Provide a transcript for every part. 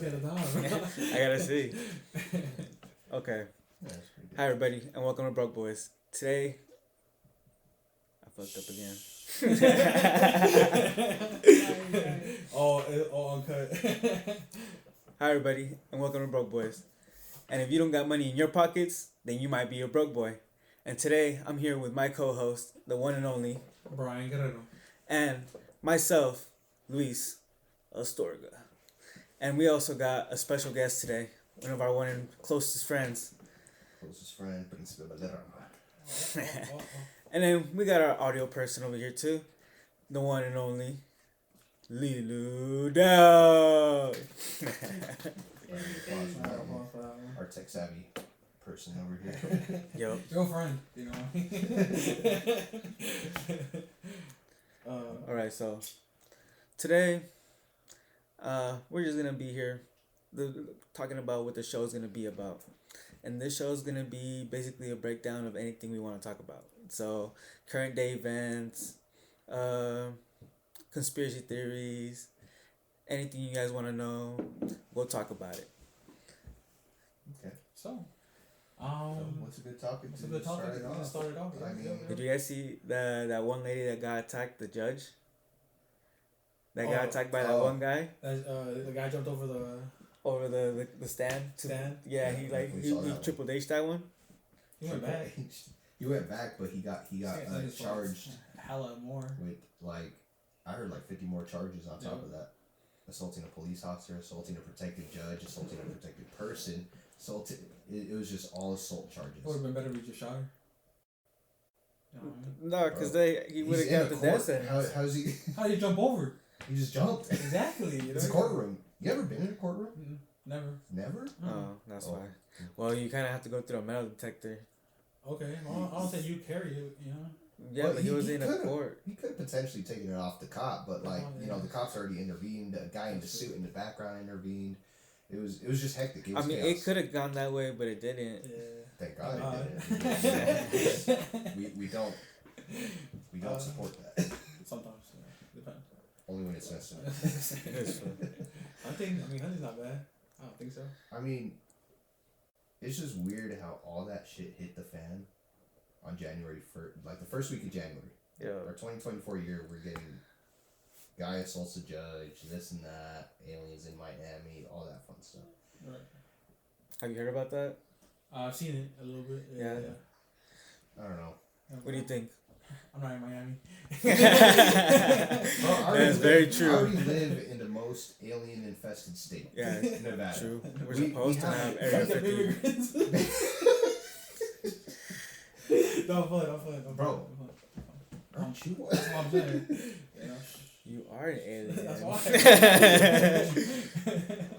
I gotta see. Okay. Hi everybody, and welcome to Broke Boys. Today, I fucked up again. Uncut. Hi everybody, and welcome to Broke Boys. And if you don't got money in your pockets, then you might be a broke boy. And today, I'm here with my co-host, the one and only Brian Guerrero. and myself, Luis Astorga. And we also got a special guest today, one of our one and closest friends. Closest friend, Príncipe Valera. And then we got our audio person over here too, the one and only Lilu Dog. Our tech savvy person over here. Yo. Your friend, you know. Alright, so today we're just gonna be here talking about what the show is gonna be about. And this show is gonna be basically a breakdown of anything we want to talk about. So current day events, conspiracy theories, anything you guys want to know, we'll talk about it. Okay. So, what's a good topic? What's a good topic to start it off? I mean, Did you guys see that one lady that got attacked, the judge? That got attacked by that one guy? The guy jumped over the stand. stand. Yeah, he Triple H that one. He went back. He went back, but he got charged hella more with I heard 50 more charges on top of that. Assaulting a police officer, assaulting a protected judge, assaulting a protected person, it was just all assault charges. It would have been better if we just shot her. No, because he would have got the death sentence. How's he? How did he jump over? He just jumped. Exactly. You know? It's a courtroom. You ever been in a courtroom? Never. Never? Oh, that's why. Well, you kind of have to go through a metal detector. Okay. Well, I don't say you carry it, you know? Yeah, well, but he was in a court. He could have potentially taken it off the cop, but the cops already intervened. A guy in the suit in the background intervened. It was just hectic. It was chaos. It could have gone that way, but it didn't. Yeah. Thank God it didn't. we don't support that. Sometimes, depends. Only when it's necessary. Hunting's not bad. I don't think so. I mean, it's just weird how all that shit hit the fan on January 1st, the first week of January. Yeah. Our 2024 year, we're getting guy assaults a judge, this and that, aliens in Miami, all that fun stuff. Right. Have you heard about that? I've seen it a little bit. Yeah. I don't know. What do you think? I'm not in Miami. That's very true. I already live in the most alien-infested state. Yeah, Nevada. True. We're supposed to have Area 51. Don't play. Bro. Aren't you? That's what I'm saying. You are an alien. That's why.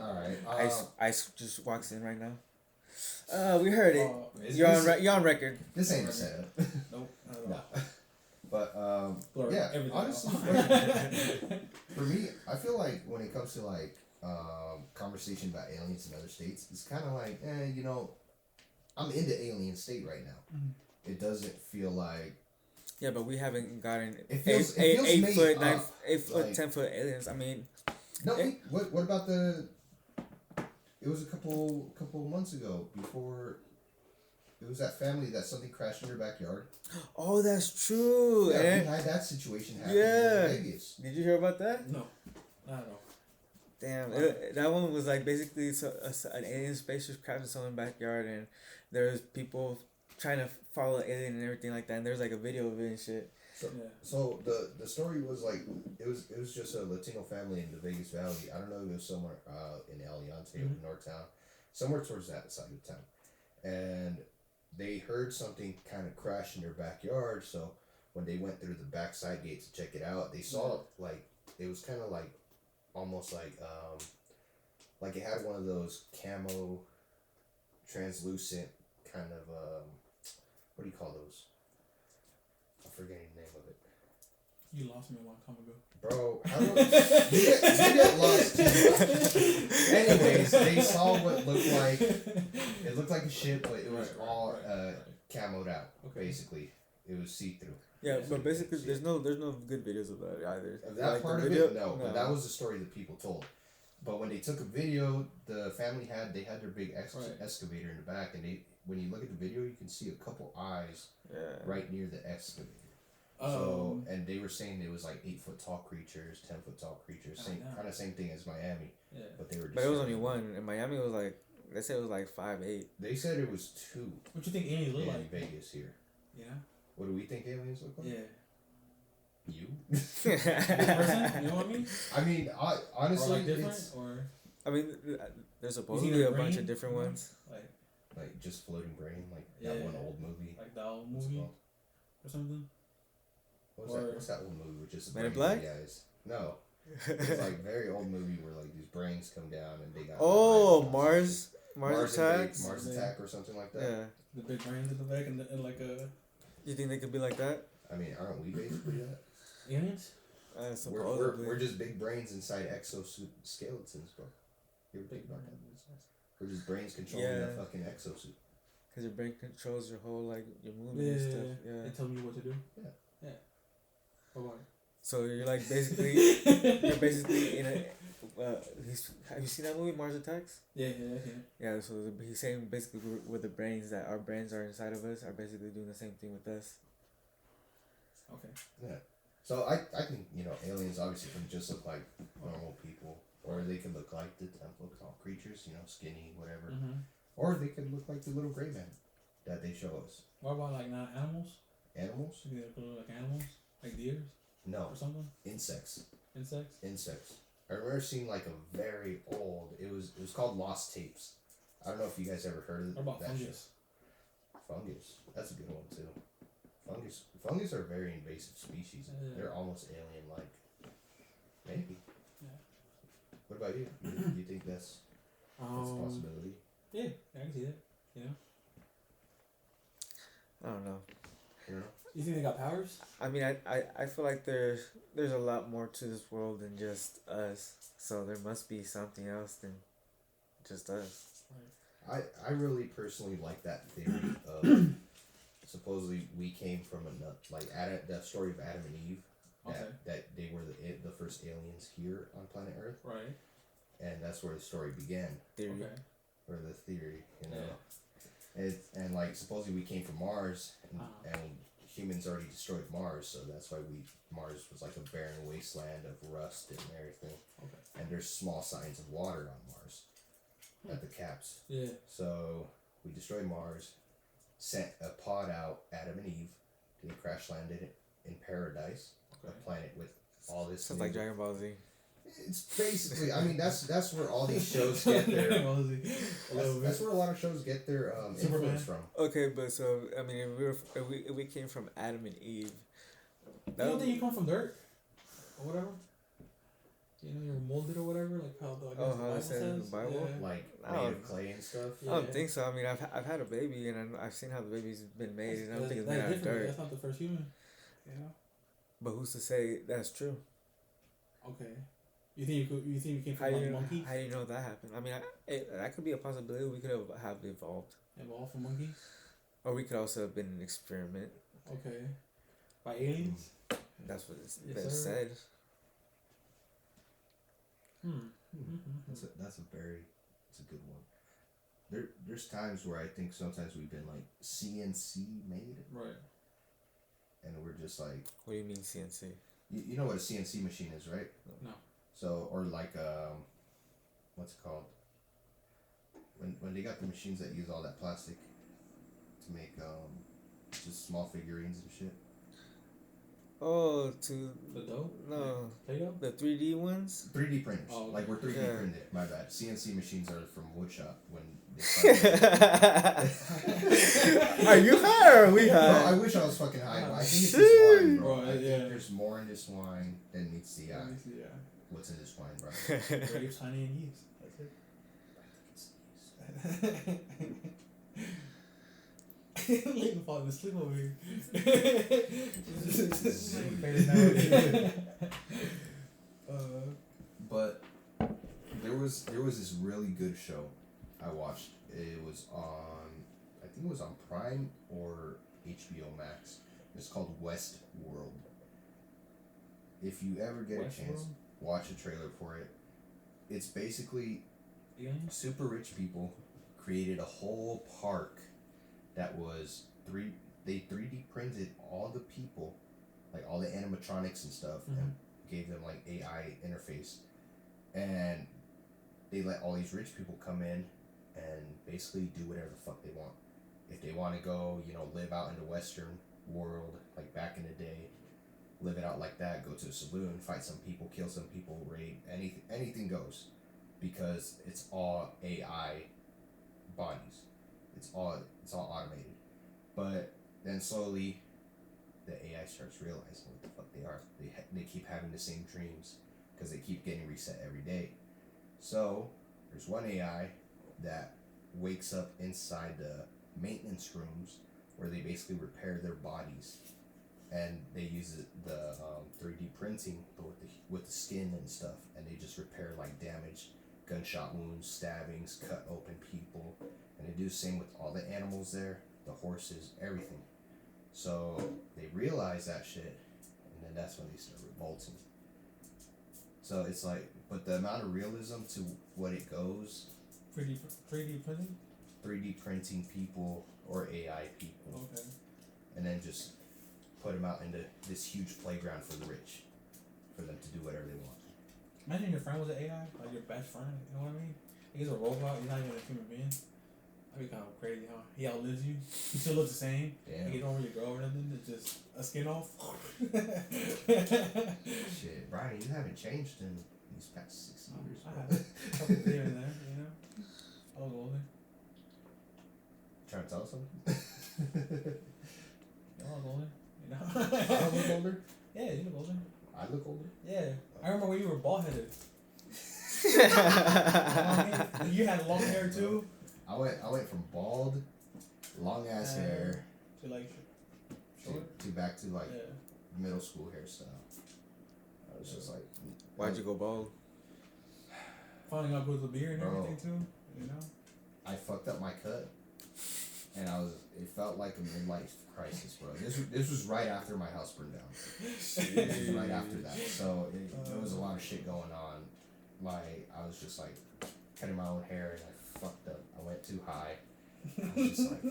Alright. Ice just walks in right now. We heard it. You're on record. This ain't a setup. Nope. No. But everything honestly, for me, I feel like when it comes to conversation about aliens in other states, it's kind of I'm in the alien state right now. Mm-hmm. It doesn't feel like. Yeah, but we haven't gotten It feels 8 foot, 8 foot, like, 10 foot aliens. I mean, no. What about the? It was a couple months ago before. It was that family that something crashed in their backyard. Oh, that's true. Yeah, we had that situation happen in Vegas. Did you hear about that? No, not at all. Damn, that one was basically an alien spaceship crashed in someone's backyard, and there was people trying to follow the alien and everything like that. And there's a video of it and shit. So the story was it was just a Latino family in the Vegas Valley. I don't know if it was somewhere in Aliante or Northtown, somewhere towards that side of town, and they heard something kind of crash in their backyard. So when they went through the back side gate to check it out, they saw it was kind of almost like it had one of those camo translucent kind of what do you call those? I'm forgetting the name of it. You lost me a long time ago. Bro, how do you get lost too. Anyways, they saw what looked like it looked like a ship, but it was all camoed out. Okay. Basically, it was see through. Yeah, but basically, there's no good videos of that either. Of that part of it, no. But that was the story that people told. But when they took a video, the family had their big Right. excavator in the back, and when you look at the video, you can see a couple eyes right near the excavator. So, and they were saying it was like 8 foot tall creatures, 10 foot tall creatures, same thing as Miami. Yeah. But they were. But it was only one. In Miami, it was like they said it was like 5'8". They said it was 2. What you think aliens look in like? Vegas here. Yeah. What do we think aliens look like? Yeah. You? This person? You know what I mean? I mean, honestly, Or like different, it's or I mean, there's supposedly their a bunch brain? of different ones. like just floating brain, like Yeah. that one old movie. like the old What's it movie called? or something. What's that old movie with just Men in brain Black? guys? No, it's like very old movie where like these brains come down and they got. Oh, eyes. Mars Attacks. Mars Attack or something like that. Yeah. The big brains in the back and like a You think they could be like that? I mean, aren't we basically that? aliens. Supposedly. We're just big brains inside exoskeletons, bro. You ever think about that? We're just brains controlling a fucking exosuit. Because your brain controls your whole, like, your movement and stuff. Yeah. They tell me what to do. Yeah. Yeah. Bye-bye. So you're like basically, you're basically in a, have you seen that movie, Mars Attacks? Yeah. Yeah, so he's saying basically with the brains that our brains are inside of us are basically doing the same thing with us. Okay. Yeah. So I think, aliens obviously can just look like normal people. Or they could look like the 10-foot tall creatures, skinny, whatever. Mm-hmm. Or they could look like the little gray man that they show us. What about like not animals? Animals? You think they look like animals, like deer No. or something? Insects. Insects. I remember seeing like a very old. It was called Lost Tapes. I don't know if you guys ever heard of What about that fungus? show. Fungus. That's a good one too. Fungus are a very invasive species. Yeah. They're almost alien-like. Maybe. Yeah. What about you? You think that's a possibility? Yeah, I can see that. I don't know. You know? You think they got powers? I mean, I feel like there's a lot more to this world than just us. So there must be something else than just us. I really personally like that theory of supposedly we came from the story of Adam and Eve. That they were the first aliens here on planet Earth. Right. And that's where the story began. Theory. Okay. Or the theory, Yeah. And like supposedly we came from Mars, and humans already destroyed Mars, so that's why Mars was like a barren wasteland of rust and everything. Okay. And there's small signs of water on Mars at the caps. Yeah. So we destroyed Mars, sent a pod out, Adam and Eve, they crash landed in paradise, a planet with all this. Sounds like Dragon Ball Z. It's basically, I mean, that's where all these shows get their. That's where a lot of shows get their influence from. Okay, but so I mean, if we came from Adam and Eve, You don't think you come from dirt or whatever? You're molded or whatever, like how the how it says in the Bible? Yeah. Like I made don't- of clay and stuff. I don't think so. I mean, I've had a baby and I've seen how the baby's been made, and I don't think it's made out of different. dirt. That's not the first human. Yeah. But who's to say that's true? Okay. You think you came How from do like you monkeys? how do you know that happened? I mean, that could be a possibility. We could have evolved, Evolved from monkeys? or we could also have been an experiment. Okay. By aliens? That's what it's Yes, been sir. said. That's a good one. There's times where I think sometimes we've been like CNC made, Right. and we're just like, What do you mean CNC? you know what a CNC machine is, right? No. So or like what's it called? When they got the machines that use all that plastic to make just small figurines and shit. Oh, to The dough? no, Play-Doh? the 3D ones. 3D printers. Oh, okay. Like we're 3D Yeah. printed. My bad. CNC machines are from woodshop when they started. Are you high or are we Bro, I high? wish I was fucking high. But I think it's this wine, bro. Bro, I think yeah. there's more in this wine than meets the eye. Yeah. What's in this wine, bro? Grapes, honey, and yeast. That's it. Leighton falling asleep over here. But there was this really good show I watched. It was on, I think it was on Prime or HBO Max. It's called Westworld. If you ever get a chance, watch a trailer for it. it's basically Aliens? super rich people created a whole park that was they 3D printed all the people, like all the animatronics and stuff, and gave them like AI interface, and they let all these rich people come in and basically do whatever the fuck they want. If they want to go, live out in the Western world, like back in the day, live it out like that, go to a saloon, fight some people, kill some people, rape, anything goes. Because it's all AI bodies. It's all automated. But then slowly, the AI starts realizing what the fuck they are. They keep having the same dreams because they keep getting reset every day. So there's one AI that wakes up inside the maintenance rooms where they basically repair their bodies, and they use the 3D printing, but with the skin and stuff, and they just repair like damaged gunshot wounds, stabbings, cut open people, and they do the same with all the animals there, the horses, everything. So they realize that shit, and then that's when they start revolting. So it's like, but the amount of realism to what it goes, 3D printing? 3D printing people or AI people, Okay. and then just put them out into this huge playground for the rich, for them to do whatever they want. Imagine your friend was an AI, like your best friend, you know what I mean? He's a robot, he's not even a human being. That'd be kind of crazy, huh? He outlives you, he still looks the same. Damn. He don't really grow or nothing, it's just a skin off. Shit, Brian, you haven't changed in these past 6 years. I bro. have a couple here and there, you know? I was older. Trying to tell us something? Yeah, I was older, you know? I look older? Yeah, you look older. I look older? Yeah. I remember when you were bald headed. You had long hair too? I went from bald, long ass hair To like short? to back to like Yeah. middle school hairstyle. I was just like, Why'd you go bald? Finding out with the beard and Bro. everything too, you know? I fucked up my cut, and it felt like a midlife crisis, bro. This was right after my house burned down. This was right after that, so there was a lot of shit going on. Like, I was just like cutting my own hair, and I fucked up. I went too high. I was just like,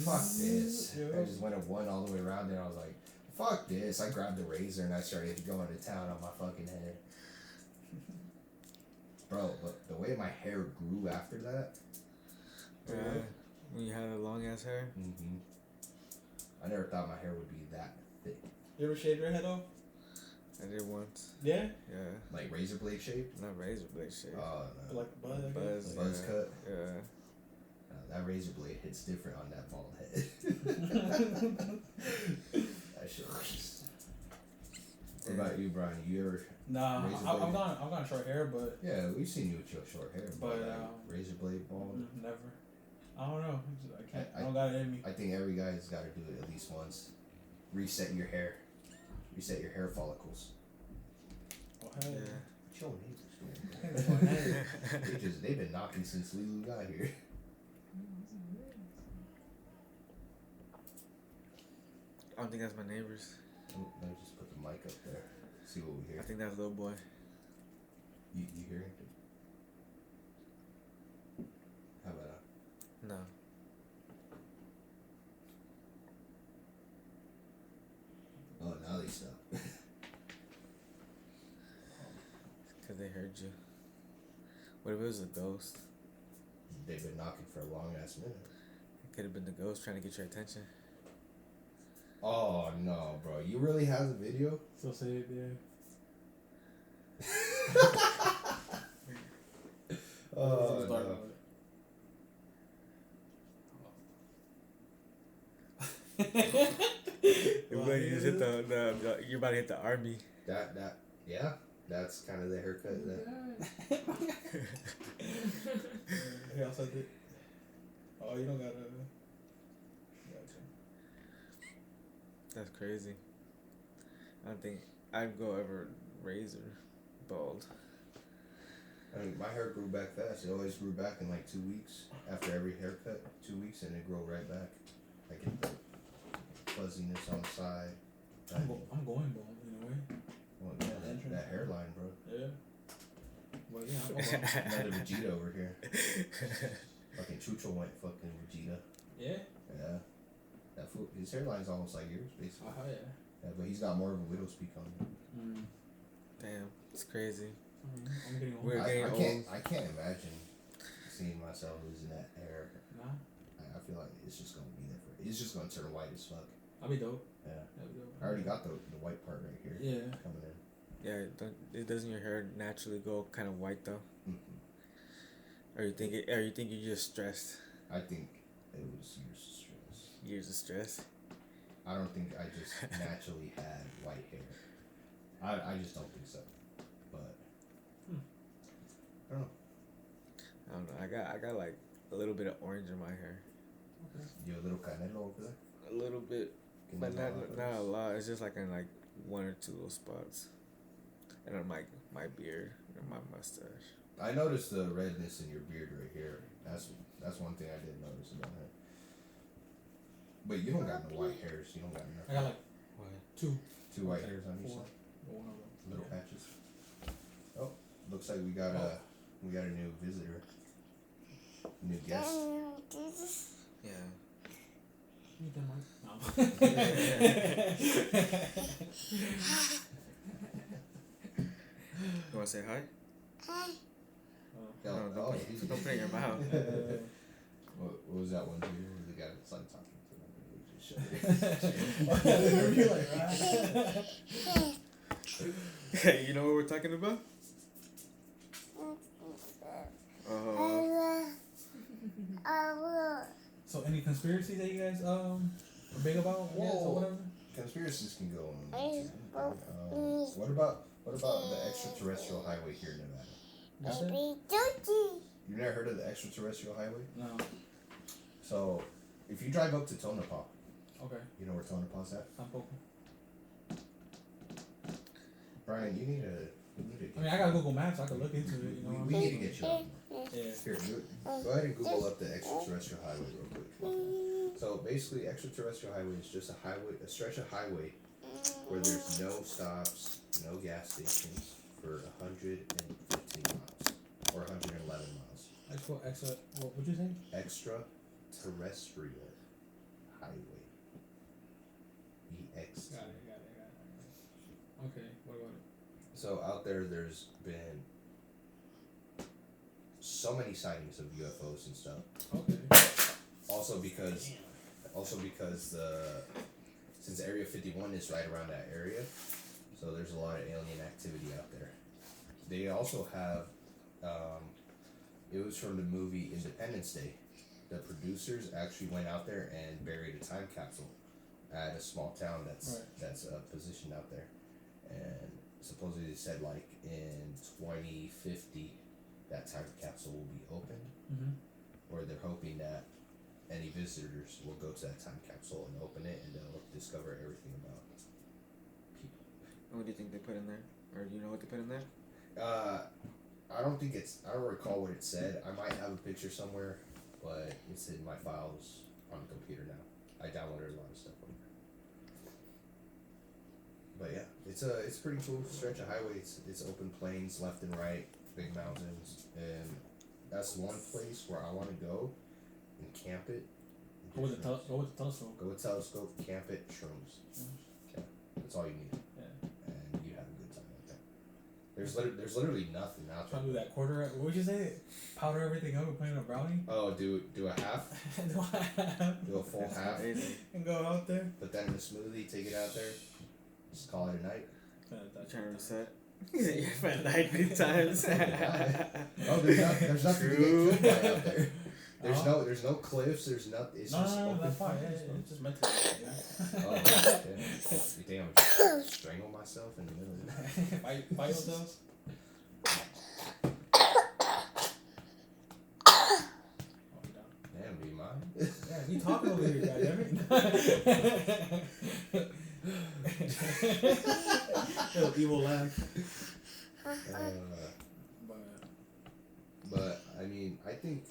fuck this. Yeah. I just went and won all the way around there. I was like, fuck this. I grabbed the razor and I started going to town on my fucking head. Bro, but the way my hair grew after that. Yeah. When you had a long ass hair. Mm-hmm. I never thought my hair would be that thick. You ever shaved your head off? I did once. Yeah? Yeah. Like razor blade shape? Not razor blade shit. Oh, no. Like buzz, I guess? Buzz. Buzz yeah. cut? Yeah. That razor blade hits different on that bald head. That shit hurts. What about you, Brian? You ever... Nah, Razor I've blade. gone short hair, but Yeah, we've seen you with your short hair, but But, like, razor blade bald. never. I don't know. I can't. I I- don't got it in me. I think every guy's got to do it at least once. Reset your hair. Reset your hair follicles. Oh, hell Yeah. What your neighbors doing? yeah. They've been knocking since Lulu got here. I don't think that's my neighbors. Let me just put the mic up there. See what we I hear. think that's little boy. You hear him? How about No. oh, now they stop. Because they heard you. What if it was a ghost? They've been knocking for a long ass minute. It could have been the ghost trying to get your attention. Oh no, bro! You really have the video? So say yeah. Oh no. Everybody just hit the you're about to hit the army. Yeah, that's kind of the haircut. That He also did. Oh, you don't gotta. Gotcha. That's crazy. I don't think I'd go ever razor bald. I mean, my hair grew back fast. It always grew back in like 2 weeks after every haircut. 2 weeks and it grow right back. I get the fuzziness on the side. I'm going bald in a way. Well, yeah, that hairline, bro. Yeah. But yeah, I'm over. Another Vegeta over here. Fucking Chucho went fucking Vegeta. Yeah. Yeah. That fool, his hairline's almost like yours, basically. Oh yeah. Yeah, but he's got more of a widow's peak on him. Damn, it's crazy. I'm getting old. We're getting old. I can't imagine seeing myself losing that hair. Nah. I feel like it's just gonna be there for. It's just gonna turn white as fuck. I'll be dope. Yeah. I'll be dope. I already got the white part right here. Yeah. Coming in. Yeah, doesn't your hair naturally go kind of white though? Mm-hmm. Or you think you're just stressed? I think it was years of stress. Years of stress. I don't think I just naturally had white hair. I just don't think so. But I don't know. I don't know. I got like a little bit of orange in my hair. Okay. You a little canelo over there? A little bit, but not a lot. It's just like in like one or two little spots. And on my beard and my mustache. I noticed the redness in your beard right here. That's one thing I did notice about it. But you don't got no white hairs. You don't got enough. I got like What? two white hairs on your four. side. But one of them. Little Yeah. patches. Oh, looks like we got a new visitor. New guest. Yeah. Meet them, right? No. You wanna say hi? Oh, No, don't put it in your mouth. What was that one video where the guy was like talking to them and he just shut it? Hey, you know what we're talking about? So any conspiracies that you guys are big about? I guess, or whatever? Conspiracies can go on. What about the extraterrestrial highway here in Nevada? What's that? You never heard of the extraterrestrial highway? No. So, if you drive up to Tonopah, Okay. you know where Tonopah's at? Tampoco. Brian, you need to. I mean, I got Google Maps. I could look into it. You know what I We mean? need to get you on. Yeah. Here, go ahead and Google up the extraterrestrial highway real quick. So basically, extraterrestrial highway is just a stretch of highway where there's no stops, no gas stations for 115 miles or 111 miles. What would you say? Extraterrestrial highway. EX. Got it. Okay. What about it? So out there's been so many sightings of UFOs and stuff. Okay. Also because since Area 51 is right around that area, so there's a lot of alien activity out there. They also have, it was from the movie Independence Day. The producers actually went out there and buried a time capsule at a small town that's positioned out there, and supposedly they said like in 2050 that time capsule will be opened, or they're hoping that any visitors will go to that time capsule and open it and they'll discover everything about people. What do you think they put in there? Or do you know what they put in there? I don't recall what it said. I might have a picture somewhere, but it's in my files on the computer now. I downloaded a lot of stuff on there. But yeah, it's a pretty cool stretch of highway. It's open plains left and right, big mountains, and that's one place where I want to go and camp it. Go with the telescope. Go with telescope, camp it, shrooms. Yeah, that's all you need. Yeah. And you have a good time out there. There's literally nothing out there. Probably that quarter. What would you say? Powder everything up and put in a brownie. Oh, do a half. Do a full half. Crazy. And go out there. Put that in a smoothie. Take it out there. Just call it a night. Trying to reset. You've been 90 times. Oh, there's nothing to get killed by out there. There's no cliffs. There's nothing. It's just No, open. that's fine. It's just meant to be. You know? Oh, yeah. You think I'm gonna strangle myself in the middle of the night? Fight yourselves. Damn, do you mind? Yeah, you talking over here, goddammit. Little evil laugh. But I mean, I think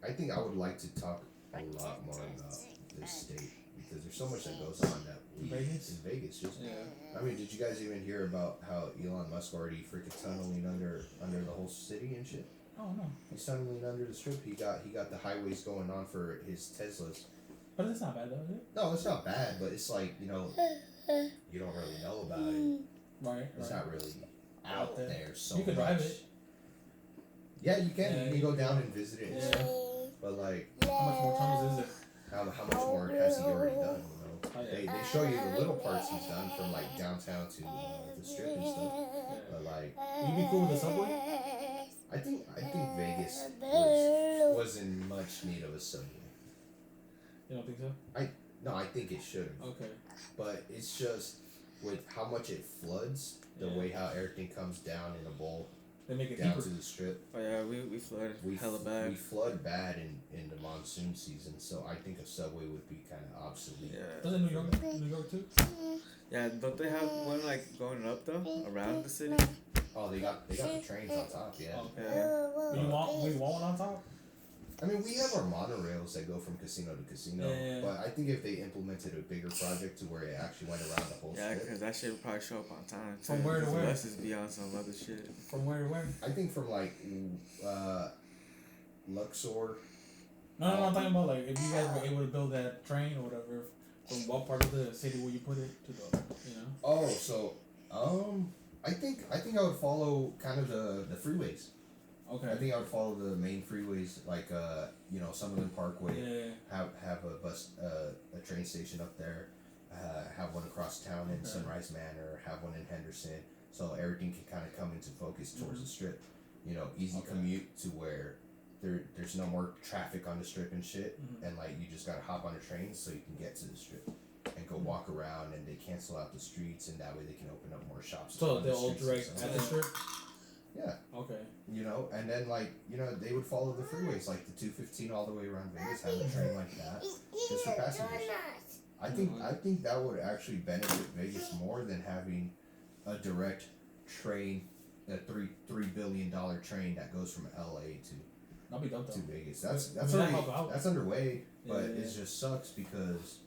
I would like to talk a lot more about this state because there's so much that goes on that Vegas? in Vegas. Just Yeah. I mean, did you guys even hear about how Elon Musk already freaking tunneling under the whole city and shit? Oh no. He's tunneling under the strip. He got the highways going on for his Teslas. But it's not bad though, is it? No, it's not bad, but it's like, you know, you don't really know about it. Right. It's Right. not really out there so You can much. drive it. Yeah, you can. Yeah, you can go down and visit it and Yeah. stuff. But like, How much more tunnels is there? how much more has he already done? You know, Oh, yeah. they show you the little parts he's done from like downtown to the strip and stuff. But like, Would you be cool with the subway? I think Vegas was in much need of a subway. You don't think so? No, I think it should have. Okay. But it's just with how much it floods, the Yeah. way how everything comes down in a bowl They make it down deeper. to the strip. Oh yeah, we flooded hella We bad. flood bad in the monsoon season, so I think a subway would be kind of obsolete. Yeah. Doesn't New York too? Yeah, don't they have one like going up though around the city? Oh, they got the trains on top, yeah. Oh, okay. Yeah. You want one on top? I mean, we have our monorails that go from casino to casino, Yeah. but I think if they implemented a bigger project to where it actually went around the whole Yeah, strip, because that shit would probably show up on time. Too, From where to because where? The buses be on some other shit. From where to where? I think from like Luxor. No, I'm talking about like if you guys were able to build that train or whatever, from what part of the city would you put it to the, you know? Oh, so I think I would follow kind of the freeways. Okay. I think I would follow the main freeways, like you know, Summerlin Parkway. Yeah. Have a a train station up there. Have one across town in Okay. Sunrise Manor. Have one in Henderson, so everything can kind of come into focus towards the strip. You know, easy Okay. commute to where there's no more traffic on the strip and shit, Mhm. and like you just gotta hop on a train so you can get to the strip and go Mhm. walk around, and they cancel out the streets, and that way they can open up more shops. So on the they'll all streets and direct stuff. at the strip? Yeah. Okay. You know, and then like, you know, they would follow the freeways like the 215 all the way around Vegas, have a train like that just for passengers. I think that would actually benefit Vegas more than having a direct train, a $3 billion train that goes from LA That'd be dope to though. Vegas. Would That's that already help out? that's underway, but Yeah. it just sucks because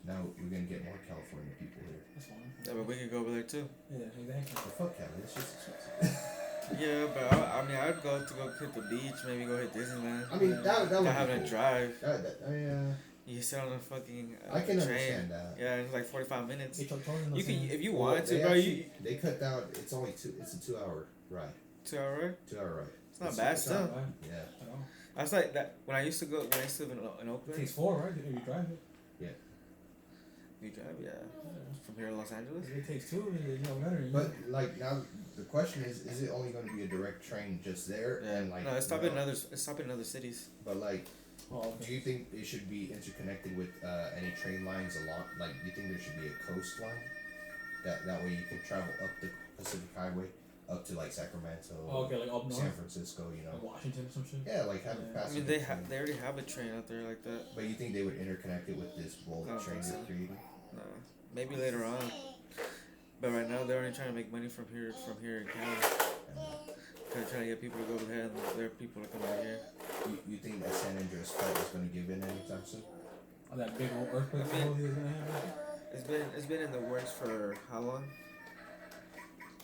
now we're gonna get more California people here. That's fine. Yeah, but we could go over there too. Yeah, exactly. But fuck Cali, it's just expensive. Yeah, but I mean, I'd go hit the beach, maybe go hit Disneyland. I mean, that would Not be having cool. to drive. Yeah, You sit on a fucking I can train. understand that. Yeah, it's like 45 minutes. Hey, Tony, You can, if you Well, wanted to, they bro. actually- they cut down. It's only it's a 2 hour ride. 2 hour ride. 2 hour ride. It's not bad It's not still. bad Yeah. at all. I was like that when I used to live in It Oakland. takes 4, right? If you drive it. You drive, yeah. Yeah. From here to Los Angeles. If it takes 2, you know better. But like now, the question is it only going to be a direct train just there? Yeah. And like No, it's you stopping know, it's stopping in other cities. But like, Oh, do okay. you think it should be interconnected with any train lines along? Like, do you think there should be a coastline? That way you can travel up the Pacific Highway up to like Sacramento, Oh, okay, like up San north, Francisco. You know. like Washington or some shit. Yeah, like have Yeah. a I passenger mean, they train. already have a train out there like that. But you think they would interconnect it with this bullet I don't train think they're so. creating? No, maybe later on. But right now they're only trying to make money from here in Cali. They're trying to get people to go ahead, and there are people to come out here. You think that San Andreas Fault is going to give in anytime soon? Oh, that big old earthquake I mean- is gonna happen. It's been in the works for how long?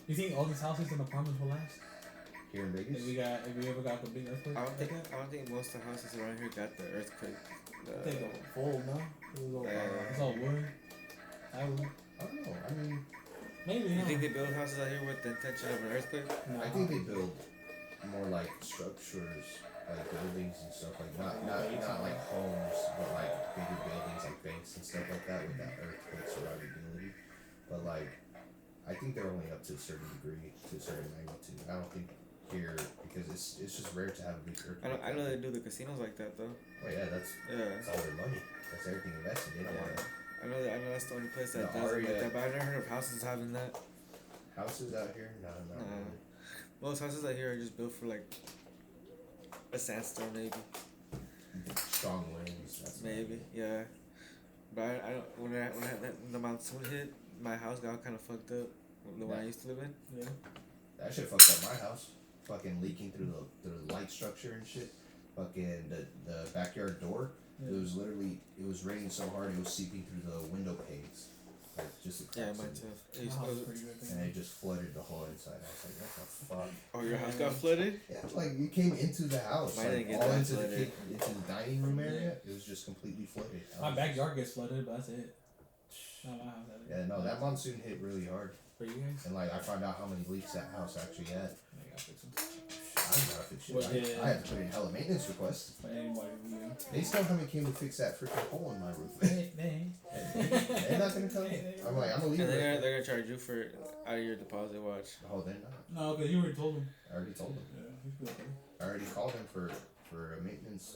You think all these houses and apartments will last? Here in Vegas? If we ever got the big earthquake? I like that? don't think most of the houses around here got the earthquake. I think they'll fold, no? It's all wood. I would. I don't know. I mean, Maybe. You no. think they build houses out here with the intention of an earthquake? No, I think they build more like structures, like buildings and stuff like not like homes, but like bigger buildings like banks and stuff like that with that earthquake survivability. But like, I think they're only up to a certain degree, to a certain magnitude. I don't think here because it's just rare to have a big earthquake. I know they do the casinos like that though. Oh yeah, that's Yeah. all their money. That's everything invested in. Yeah. I know that's the only place that The does it like Aria- that. But I never heard of houses having that. Houses out here, no, not Nah. really. Most houses out here are just built for like a sandstone maybe. Strong winds. That's Maybe, yeah. But I don't. When the monsoon hit, my house got kind of fucked up. The one I used to live in. Yeah. That shit fucked up my house. Fucking leaking through the light structure and shit. Fucking the backyard door. It was literally, it was raining so hard it was seeping through the window panes, like just the Yeah, cracks mine in it. too. My house is pretty good. And it just flooded the whole inside. I was like, what the fuck? Oh, your house got flooded? Yeah, like you came into the house, Mine like didn't get all that into the flooded. into the dining room area. It was just completely flooded. I My was backyard gets flooded, but that's it. Not my house. just- Yeah, no, that monsoon hit really hard, For you guys? and like I found out how many leaks that house actually had. I gotta fix them. I don't know if it should. Well, yeah. I had to put in hella maintenance requests. For anybody, you know. They still haven't came to fix that freaking hole in my roof. They They're not gonna come. I'm like, I'm gonna leave And it. they're gonna charge you for out of your deposit. Watch. Oh, they're not. No, because you already told them. I already told them. Yeah, he's good. I already called them for maintenance,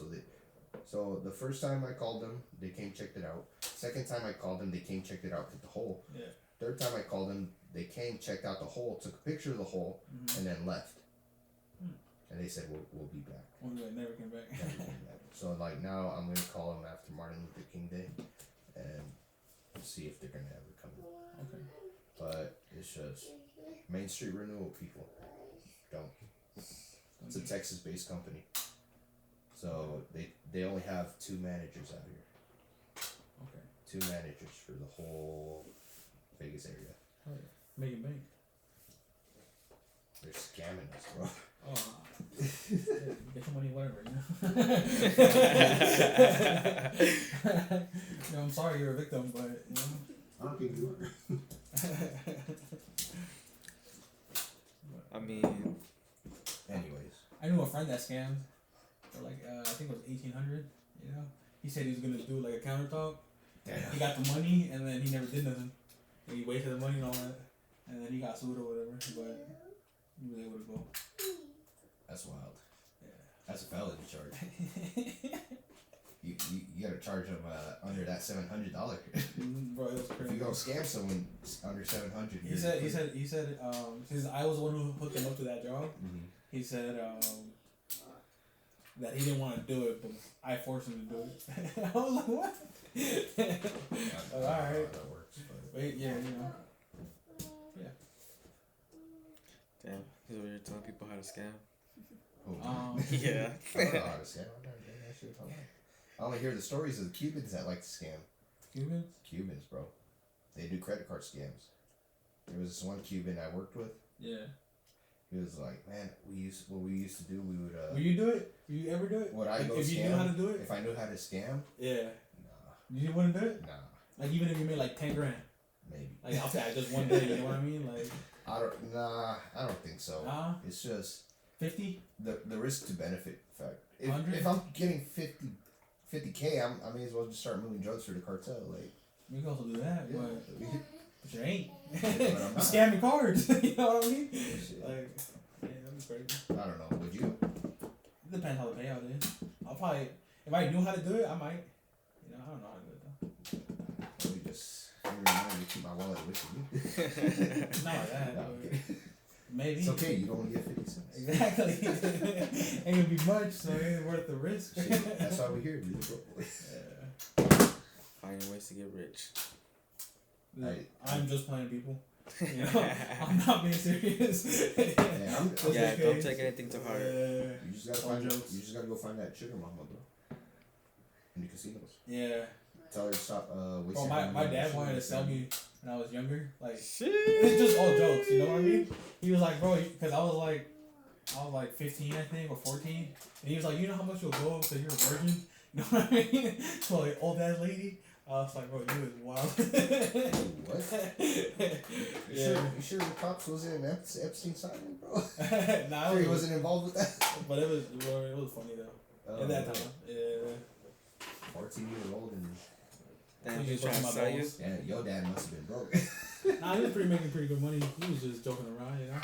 so the first time I called them, they came checked it out. Second time I called them, they came checked it out, put the hole. Yeah. Third time I called them, they came checked out the hole, took a picture of the hole, Mm-hmm. and then left. Hmm. And they said we'll be back. One guy never came back. Never came back. So like now I'm gonna call them after Martin Luther King Day, and see if they're gonna ever come. Okay. But it's just Main Street Renewal people don't. It's a Texas-based company, so they only have 2 managers out here. Okay. 2 managers for the whole Vegas area. Oh, yeah. Make it bank. They're scamming us, bro. Oh. Yeah, get your money, whatever. You know, I'm sorry you're a victim, but you know. I don't think you are. I mean, Anyways, I knew a friend that scammed for like I think it was 1,800. You know, he said he was gonna do like a countertop. damn. He got the money and then he never did nothing. And he wasted the money and all that, and then he got sued or whatever. But he was able to go. That's wild. Yeah. That's a felony charge. You gotta charge them under that $700. Bro, it was If crazy. you go scam someone under $700, He said since I was the one who hooked him up to that job, Mm-hmm. he said that he didn't want to do it, but I forced him to do it. I was like, what? All Alright. That works. But Wait, yeah, you know. damn, he's over here telling people how to scam. Yeah. I don't know how to scam. I've never done that shit in my life. I only hear the stories of the Cubans that like to scam. Cubans? Cubans, bro. They do credit card scams. There was this one Cuban I worked with. Yeah. He was like, man, what we used to do, we would Will you do it? Will you ever do it? would I Like, go if you scam? knew how to do it? If I knew how to scam? Yeah. Nah. You wouldn't do it? Nah. Like even if you made like 10 grand. Maybe. Like I'll say just one day, you know what I mean? Like I don't think so. Nah. It's just 50? the risk to benefit fact. 100? If I'm getting 50K, I may as well just start moving drugs for the cartel. Like, You can also do that, yeah. but you ain't. But I'm You not. scamming cards. You know what I mean? Shit. Like yeah, that'd be crazy. I don't know. Would you? It depends how the payout is. I'll probably if I knew how to do it, I might. You know, I don't know how to do it though. Let me just remember to keep my wallet with me. Not like that. No, but I'm kidding. maybe. It's okay. You don't get 50 cents. Exactly. Ain't gonna be much, so it ain't worth the risk. Shit, that's why we're here. Be the broke boy. Yeah. Finding ways to get rich. I'm just playing people. You know, I'm not being serious. Yeah, I'm, Just Yeah, in don't case. take anything to heart. You just gotta All find. jokes. You just gotta go find that sugar mama, bro. In the casinos. Yeah. Tell her to stop. Bro, Wasting my money on dad sugar wanted to and sell stuff. me when I was younger. Like, Shit. it's just all jokes, you know what I mean? He was like, bro, because I was like 15, I think, or 14. And he was like, you know how much you'll go because you're a virgin? You know what I mean? So, like, old ass lady. I was like, bro, you is wild. What? Yeah. You sure the cops wasn't in Epstein's Island, bro? Nah, Sure it he was, wasn't involved with that. but it was funny though. At that time, yeah. 14 years old and Damn, He he's was trying to fucking sell my you. balls. yeah, your dad must have been broke. Nah, he was making pretty good money. He was just joking around, you know.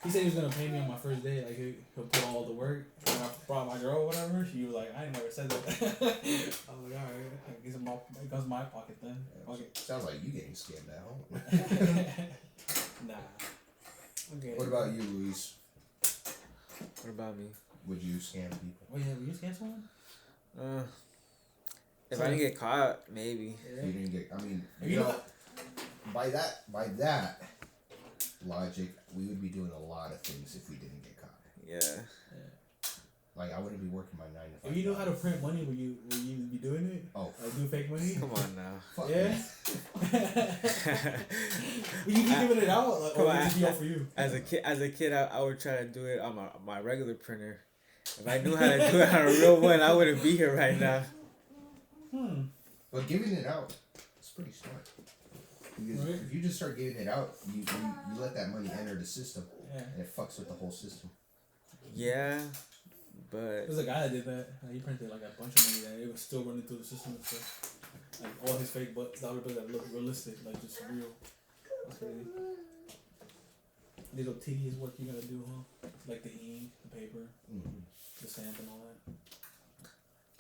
He said he was gonna pay me on my first day, like he'll put all the work. When I brought my girl or whatever, she was like, I ain't never said that. I was like, alright, I guess it goes in my pocket then. Fuck it. Sounds like you getting scammed at home. Nah. Okay. What about you, Luis? What about me? Would you scam people? Wait, have you scanned someone? If So- I didn't get caught, maybe. You didn't get. I mean, If you you know, know- by that logic, we would be doing a lot of things if we didn't get caught. Yeah. Like, I wouldn't be working my 9 to 5. If you knew how to print money, would you be doing it? Oh, Like do fake money? Come on now. fuck Yeah. Would you be giving it out, like, or would it be all for you? As a kid, I would try to do it on my regular printer. If I knew how to do it on a real one, I wouldn't be here right now. But giving it out, it's pretty smart. Because Right. if you just start giving it out, you let that money enter the system, Yeah. and it fucks with the whole system. Yeah, but There's a guy that did that. He printed like a bunch of money that it was still running through the system and stuff. Like all his fake dollar bills that look realistic, like just real. That's crazy. Little tedious work you gotta do, huh? Like the ink, the paper, the stamp, and all that.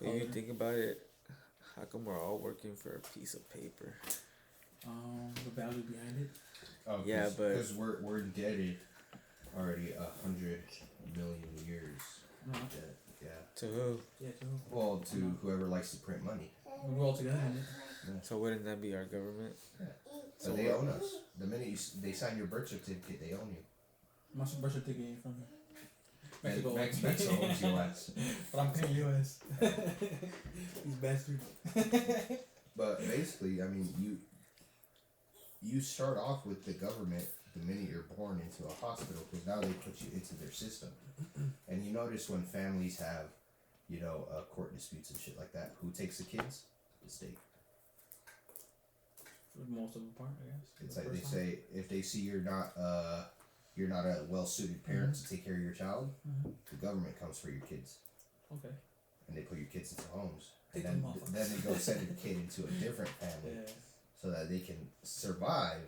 but you think about it, how come we're all working for a piece of paper? The value behind it. Oh, Yeah, but- because we're indebted already 100 million years. No. Debt. Yeah. To who? Yeah, too. Well, to whoever likes to print money. We're all together in it. So wouldn't that be our government? So they own us. The minute they sign your birth certificate, they own you. My birth certificate ain't from here. Mexico Mexico. owns your ass. But I'm paying US. These bastards. But basically, I mean, you start off with the government the minute you're born into a hospital, because now they put you into their system. And you notice when families have, court disputes and shit like that, who takes the kids? The state. For most of the part, I guess. It's The like they first time. say, if they see you're not a well-suited parent to take care of your child, the government comes for your kids, Okay. and they put your kids into homes, Take and them then off. they go send a kid into a different family Yeah. so that they can survive.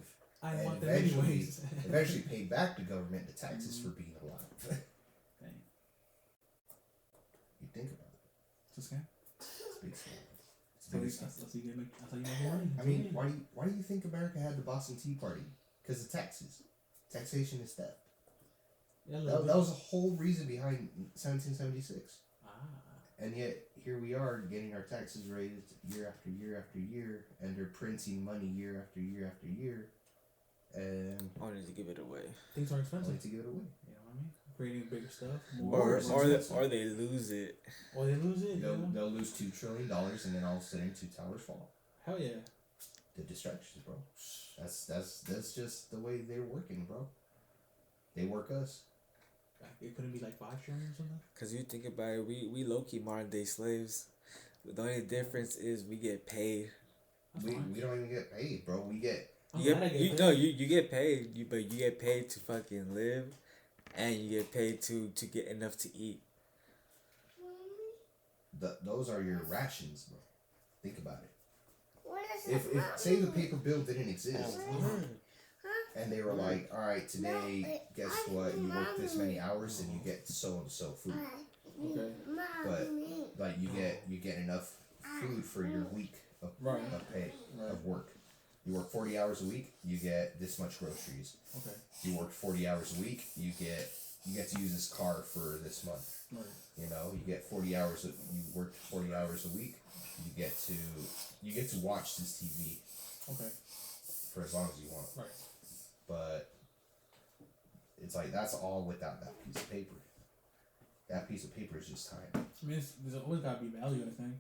I And want them eventually- anyways. Eventually, pay back the government the taxes for being alive. Dang. You think about it. It's a scam. It's a big scam. It's a So big that's scam. how you make money. I mean, why do you think America had the Boston Tea Party? Because of taxes. Taxation is theft. Yeah, That was the whole reason behind 1776. Ah. And yet, here we are getting our taxes raised year after year after year, and they're printing money year after year after year, and Only to give it away, Things are expensive. only to give it away. You know what I mean? Creating bigger stuff. Or it's expensive. or they lose it. Or they lose it. They'll, You know? they'll lose $2 trillion, and then all of a sudden 2 towers fall. Hell yeah. The distractions, bro. That's just the way they're working, bro. They work us. Like, it couldn't be like 5 trillion or something. Cause you think about it, we low key modern day slaves. The only difference is we get paid. That's We fine. don't even get paid, bro. We get I'm You glad I get, get no, paid. you get paid. But you get paid to fucking live, and you get paid to get enough to eat. those are your rations, bro. Think about it. If say the paper bill didn't exist, and they were like, all right, today, guess what? You work this many hours, and you get so and so food. Okay. But like you get enough food for your week of Right. pay Right. of work. You work 40 hours a week, you get this much groceries. Okay. You work 40 hours a week, you get to use this car for this month. Right. You know, you get 40 hours. You work 40 hours a week. You get to watch this TV Okay. for as long as you want. Right. But it's like that's all without that piece of paper. That piece of paper is just time. I mean, there's always gotta be value in a thing.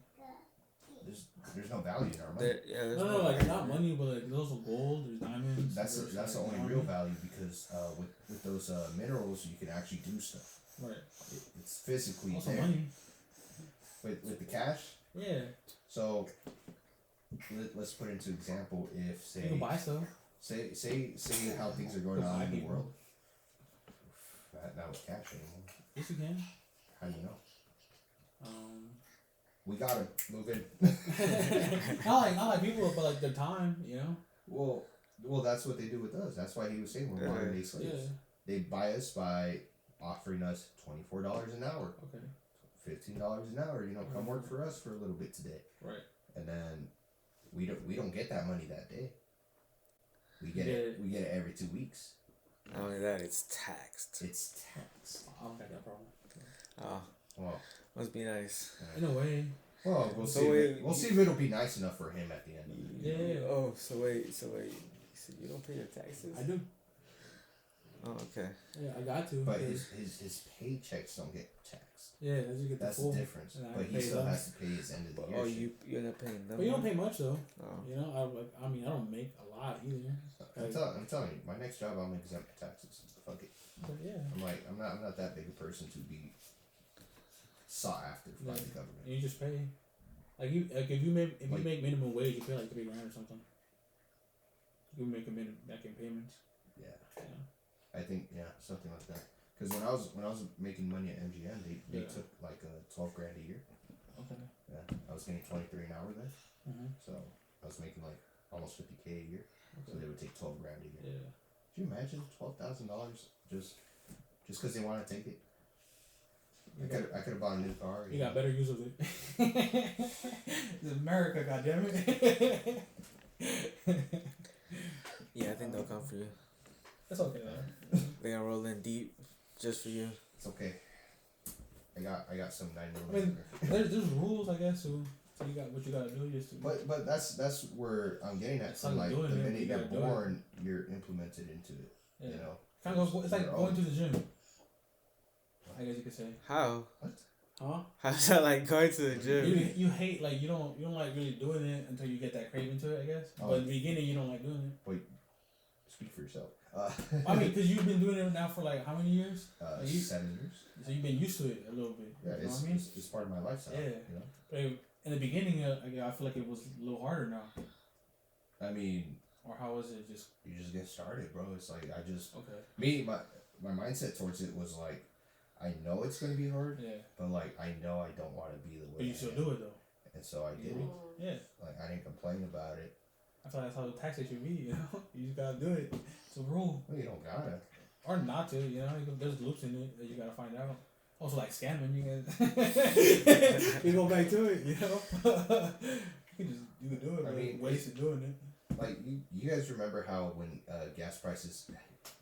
There's no value in our money. There's No, like not money, but like there's also gold, there's diamonds. That's there's, the like, only you know real what value because with those minerals you can actually do stuff. I mean? It's physically Right. Also there. money. With the cash. Yeah. So let's put into example if You can buy stuff. say how things are going Go on buy in the people. world. Not with cash anymore. Yes, you can. How do you know? Um, We gotta move in. not like people, but like their time, you know. Well, that's what they do with us. That's why he was saying we're modern day slaves. Yeah. They buy us by offering us $24 an hour, Okay. $15 an hour. You know, come work for us for a little bit today, Right. and then we don't get that money that day. We get Yeah. it. We get it every 2 weeks. Not only that, it's taxed. It's tax. I don't got that problem. Oh, Well, must be nice. In a way. we'll So see. wait, We'll see if it'll be nice enough for him at the end of the day. Yeah. Oh, so wait. You said you don't pay your taxes? I do. Oh, okay. Yeah, I got to. But because- his paychecks don't get taxed. yeah, as you get That's the full. the difference. and I But he pay still them. has to pay his end of the year. Oh, shit. you end up paying them. But you don't more? pay much though. Oh. You know, I mean, I don't make a lot either. I'm telling you, my next job I'm exempt from taxes. Fuck it. But yeah, I'm not that big a person to be sought after by the government. you just pay. Like if you Like- make minimum wage, you pay like $3 grand or something. You make a minimum back in payments. Yeah, Yeah. I think something like that. Because when I was making money at MGM, they Yeah. took like 12 grand a year. Okay. Yeah, I was getting 23 an hour then, Mm-hmm. so I was making like almost 50K a year. So Okay. they would take 12 grand a year. Yeah. Could you imagine $12,000 just because they want to take it? You I could have bought a new car. You got better use of it. It's America, goddammit. Yeah, I think they'll come for you. That's okay, man. They gonna roll in deep just for you. It's okay. I got some 9 I mean, there's rules, I guess. So you got what you gotta do. Just to, But that's where I'm getting at. That's From how like you the doing it, minute you you're gotta do it. born, you're implemented into it. yeah. You know. Kind of it's like Your going own. to the gym. I guess you could say. How? Huh? How's that like going to the gym? You hate like you don't like really doing it until you get that craving to it. I guess. Oh. But in the beginning, you don't like doing it. Speak for yourself. I mean, because you've been doing it now for like how many years? you- 7 years. So you've been used to it a little bit. Yeah, you know it's, what I mean? it's part of my lifestyle. Yeah. You know. But in the beginning, I feel like it was a little harder now. I mean, Or how was it? Just you just get started, bro. It's like I just okay. my mindset towards it was like, I know it's gonna be hard, Yeah. but like I know I don't want to be the way. But you I still am. do it though. And so I did it. Yeah. Like I didn't complain about it. I feel like that's how the taxes should be. You know, you just gotta do it. It's a rule. Well, you don't gotta. Or not to. You know, there's loops in it that you gotta find out. Also, like scamming, you can you go back to it. You know, you can do it. I But mean, ways of doing it. Like you guys remember how when gas prices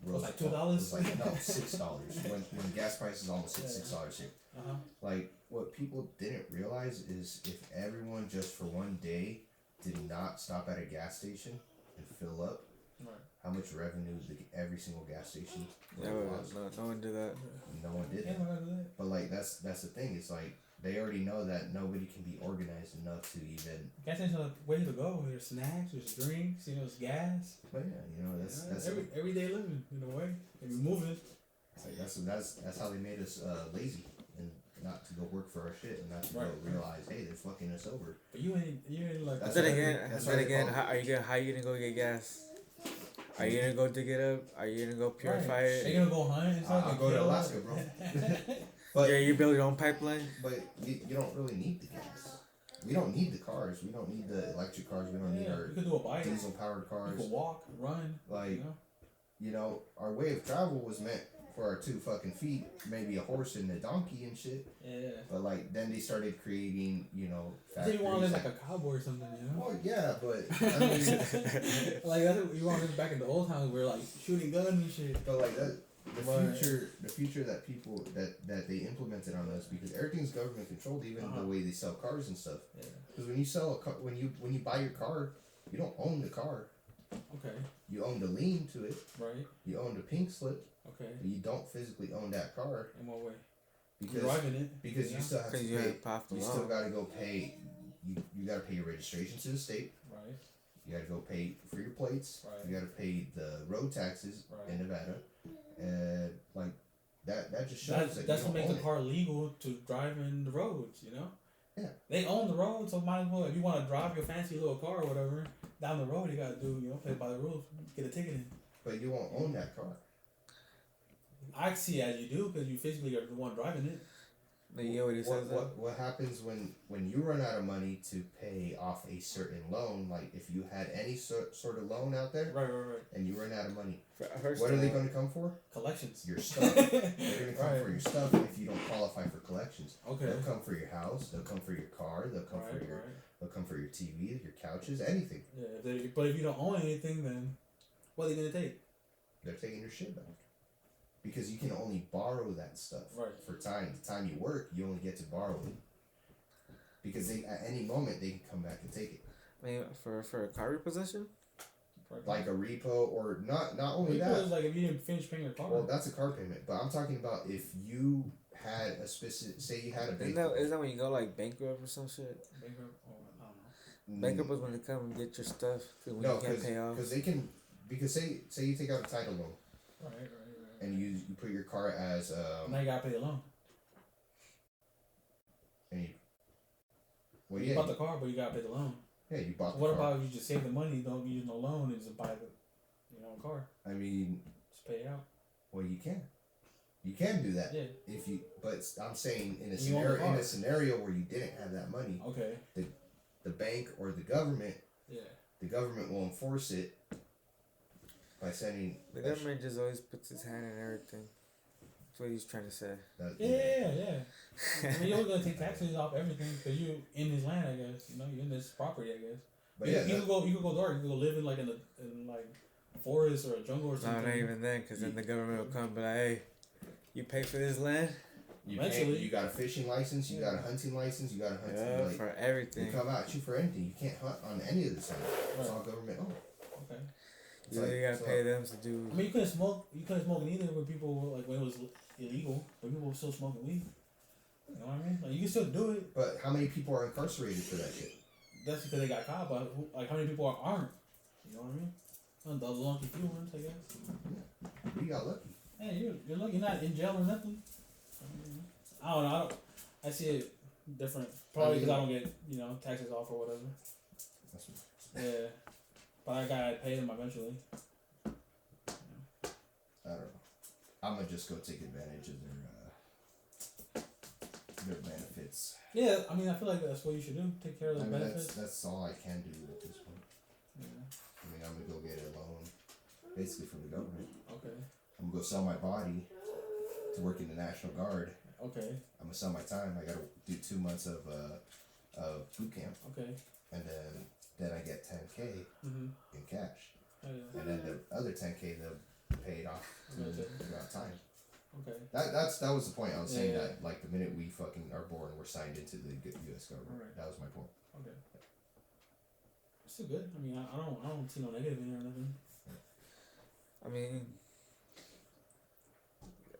rose like it $2? was like no $6 when gas prices almost hit Yeah. $6 here. Uh-huh. Like what people didn't realize is if everyone just for one day did not stop at a gas station and fill up, Right. how much revenue every single gas station Yeah, lost. no one did that. No one did Yeah, that. we're gonna do that. But like that's the thing. It's like they already know that nobody can be organized enough to even. Gas stations are the way to go. There's snacks, there's drinks, there's gas. But yeah, you know that's everyday living in a way. And we're moving. it's like that's how they made us lazy and not to go work for our shit and not to Right. go realize hey they're fucking us over. But you ain't like That's Then why- again, that's then why they again, call- how you gonna go get gas? Are you gonna go dig it up? Are you gonna go purify Right. Are you it? gonna go hunt and stuff? I'll and go to kill Alaska, it? bro. But Yeah, you build your own pipeline. but you don't really need the gas. We don't need the cars. We don't need the electric cars. We don't need Yeah, our you could do a bike. diesel powered You cars. could walk, run. Like You know? our way of travel was meant for our 2 fucking feet, maybe a horse and a donkey and shit. Yeah. But like then they started creating, So factories. you want to live like a cowboy or something, you know? Well, yeah, but I mean, Like that's what you want to live back in the old times where like shooting guns and shit. but like that, Right. the future that people that they implemented on us because everything's government controlled, even Uh-huh. the way they sell cars and stuff. Yeah. Because when you sell a car, when you buy your car, you don't own the car. Okay. You own the lien to it. Right. You own the pink slip. Okay. But you don't physically own that car In what way? because You're driving it. because yeah? you still have to Because you pay. have path You still got to go pay. You got to pay your registration to the state. Right. You got to go pay for your plates. Right. You got to pay the road taxes Right. in Nevada, and like that just shows that That's you what don't makes own the it. car legal to drive in the roads, you know? Yeah. They own the road, so might as well, if you want to drive your fancy little car or whatever, down the road, you got to do, play by the rules, get a ticket in. But you won't own that car. I see as you do, because you physically are the one driving it. But you know what he says. What happens when you run out of money to pay off a certain loan? Like if you had any sort of loan out there Right. and you run out of money, First what are they going to come for? Collections. Your stuff. They're going to come Right. for your stuff if you don't qualify for collections. Okay. They'll come for your house. They'll come for your car. They'll come for your. They'll come for your TV, your couches, anything. Yeah, but if you don't own anything, then what are they going to take? They're taking your shit back. Because you can only borrow that stuff Right. for time. The time you work, you only get to borrow it. Because they at any moment they can come back and take it. I mean, for a car repossession, like a repo, or not only Repo that. is like if you didn't finish paying your car. Well, that's a car payment, but I'm talking about if you had a specific, say you had a bank. Isn't that when you go like bankrupt or some shit? Bankrupt? Oh, I don't know. Bankrupt is when they come and get your stuff when No, you can't pay off. because they can, because say you take out a title loan Right. and you put your car as Now you gotta pay the loan. and you, well, You yeah, bought the car, but you gotta pay the loan. you bought the What car. about if you just save the money, don't use no loan, and just buy the, car, I mean, just pay it out? well, you can do that Yeah. if you, but I'm saying in a You own the car. scenario where you didn't have that money, Okay. the bank or the government will enforce it by sending The government just always puts its hand in everything. That's what he's trying to say. Yeah. I mean, you're gonna take taxes off everything because you in this land, I guess. You're in this property, I guess. But you, yeah, you could go dark. You could go live in like in a forest or a jungle or No, something. not even then, because then the government will come and be like, hey, you pay for this land? Eventually. you got a fishing license, you got a hunting license, you got a hunting Yeah, like, for they everything. come out at you for anything. You can't hunt on any of this land. It's Right. all government owned. Okay. It's You like- gotta so- pay them to do. I mean, you couldn't smoke. You couldn't smoke neither when people were like when it was illegal, but people were still smoking weed. You know what I mean? Like you can still do it. But how many people are incarcerated for that shit? That's because they got caught. But like how many people aren't? You know what I mean? Those lucky few ones, I guess. We got lucky. Hey, you're lucky. You're not in jail or nothing. I don't know. I see it different. Probably because I don't get taxes off or whatever. Yeah, but I gotta pay them eventually. I don't know. I'm gonna just go take advantage of their benefits. Yeah, I mean, I feel like that's what you should do. Take care of the I mean, benefits. that's all I can do at this point. Yeah. I mean, I'm gonna go get a loan, basically from the government. Okay. I'm gonna go sell my body to work in the National Guard. Okay. I'm gonna sell my time. I gotta do 2 months of boot camp, Okay. and then I get 10K Mhm. in cash, Oh, yeah. and then the other 10K they'll pay it off throughout time. Okay. That was the point. I was saying Yeah. that like the minute we fucking are born, we're signed into the U.S. government. Right. That was my point. Okay. Still good. I mean, I don't see no negative in it or nothing. I mean,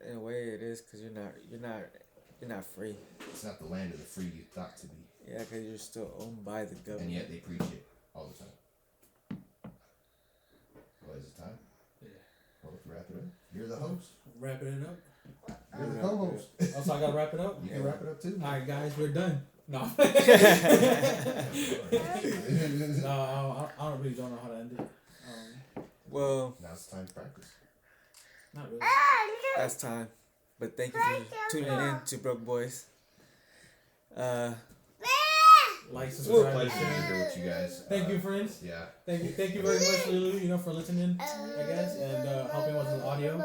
in a way it is, because you're not free. It's not the land of the free you thought to be, Yeah, because you're still owned by the government. and yet they preach it all the time. What is it time? Yeah. Well, let's wrap it up. You're the host. Wrapping it up. You're the co-host. Also, I gotta wrap it up. You can wrap it up too. All right, guys, we're done. No. No, I don't really don't know how to end it. Well, Now it's time to practice. Not really. that's time. But thank you for tuning in to Broke Boys. Like, It's a subscribe, pleasure share. being here with you guys. Thank you, friends. Yeah. Thank you very much, Lulu, for listening, I guess, and helping with the audio.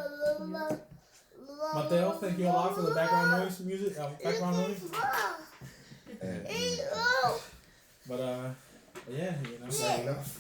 Mateo, thank you a lot for the background noise music, background noise. And But yeah, signing off.